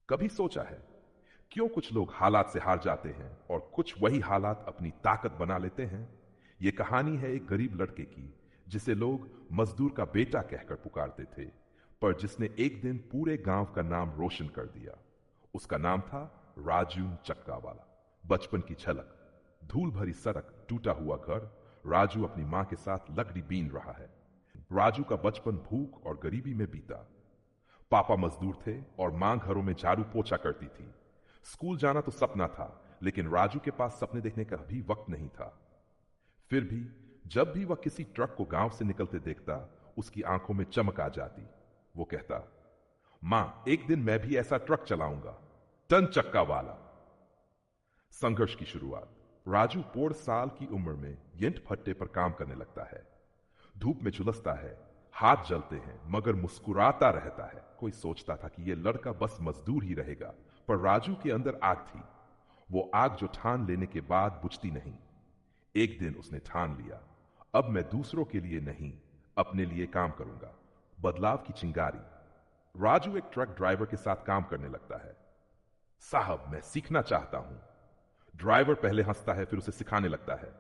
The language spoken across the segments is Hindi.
कभी सोचा है क्यों कुछ लोग हालात से हार जाते हैं और कुछ वही हालात अपनी ताकत बना लेते हैं? यह कहानी है एक गरीब लड़के की जिसे लोग मजदूर का बेटा कहकर पुकारते थे, पर जिसने एक दिन पूरे गांव का नाम रोशन कर दिया। उसका नाम था राजू चक्का वाला। बचपन की झलक, धूल भरी सड़क, टूटा हुआ घर। राजू अपनी मां के साथ लकड़ी बीन रहा है। राजू का बचपन भूख और गरीबी में बीता। पापा मजदूर थे और मां घरों में झाड़ू पोछा करती थी। स्कूल जाना तो सपना था, लेकिन राजू के पास सपने देखने का भी वक्त नहीं था। फिर भी जब भी वह किसी ट्रक को गांव से निकलते देखता, उसकी आंखों में चमक आ जाती। वो कहता, मां, एक दिन मैं भी ऐसा ट्रक चलाऊंगा, टन चक्का वाला। संघर्ष की शुरुआत। राजू 4 साल की उम्र में यंट भट्टे पर काम करने लगता है। धूप में झुलसता है, हाथ जलते हैं, मगर मुस्कुराता रहता है। कोई सोचता था कि यह लड़का बस मजदूर ही रहेगा, पर राजू के अंदर आग थी। वो आग जो ठान लेने के बाद बुझती नहीं। एक दिन उसने ठान लिया, अब मैं दूसरों के लिए नहीं, अपने लिए काम करूंगा। बदलाव की चिंगारी। राजू एक ट्रक ड्राइवर के साथ काम करने लगता है। साहब, मैं सीखना चाहता हूं। ड्राइवर पहले हंसता है, फिर उसे सिखाने लगता है।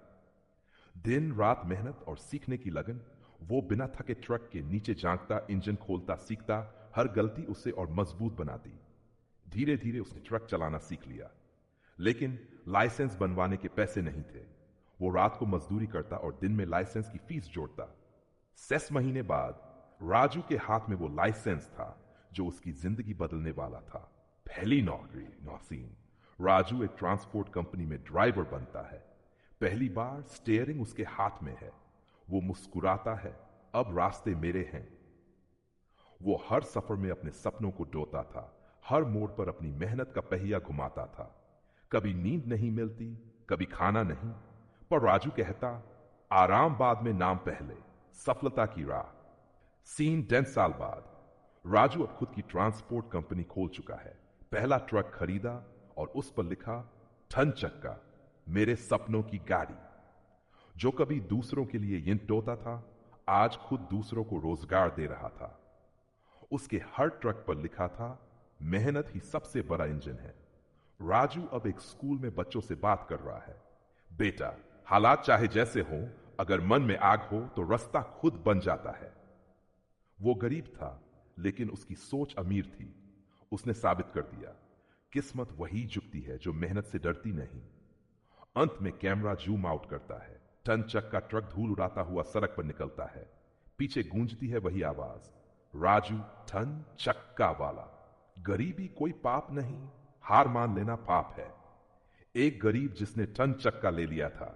दिन रात मेहनत और सीखने की लगन। वो बिना थके ट्रक के नीचे झांकता, इंजन खोलता, सीखता। हर गलती उसे और मजबूत बनाती। धीरे धीरे उसने ट्रक चलाना सीख लिया, लेकिन लाइसेंस बनवाने के पैसे नहीं थे। वो रात को मजदूरी करता और दिन में लाइसेंस की फीस जोड़ता। 6 महीने बाद राजू के हाथ में वो लाइसेंस था जो उसकी जिंदगी बदलने वाला था। पहली नौकरी। नौसीन। राजू एक ट्रांसपोर्ट कंपनी में ड्राइवर बनता है। पहली बार स्टीयरिंग उसके हाथ में है। वो मुस्कुराता है, अब रास्ते मेरे हैं। वो हर सफर में अपने सपनों को ढोता था, हर मोड़ पर अपनी मेहनत का पहिया घुमाता था। कभी नींद नहीं मिलती, कभी खाना नहीं, पर राजू कहता, आराम बाद में, नाम पहले, सफलता की राह। सीन 10 साल बाद। राजू अब खुद की ट्रांसपोर्ट कंपनी खोल चुका है। पहला ट्रक खरीदा और उस पर लिखा, ठन चक्का, मेरे सपनों की गाड़ी। जो कभी दूसरों के लिए ईंट ढोता था, आज खुद दूसरों को रोजगार दे रहा था। उसके हर ट्रक पर लिखा था, मेहनत ही सबसे बड़ा इंजन है। राजू अब एक स्कूल में बच्चों से बात कर रहा है। बेटा, हालात चाहे जैसे हों, अगर मन में आग हो तो रास्ता खुद बन जाता है। वो गरीब था, लेकिन उसकी सोच अमीर थी। उसने साबित कर दिया, किस्मत वही झुकती है जो मेहनत से डरती नहीं। अंत में कैमरा जूम आउट करता है। टन चक्का ट्रक धूल उड़ाता हुआ सड़क पर निकलता है। पीछे गूंजती है वही आवाज, राजू टन चक्का वाला। गरीबी कोई पाप नहीं, हार मान लेना पाप है। एक गरीब जिसने टन चक्का ले लिया था,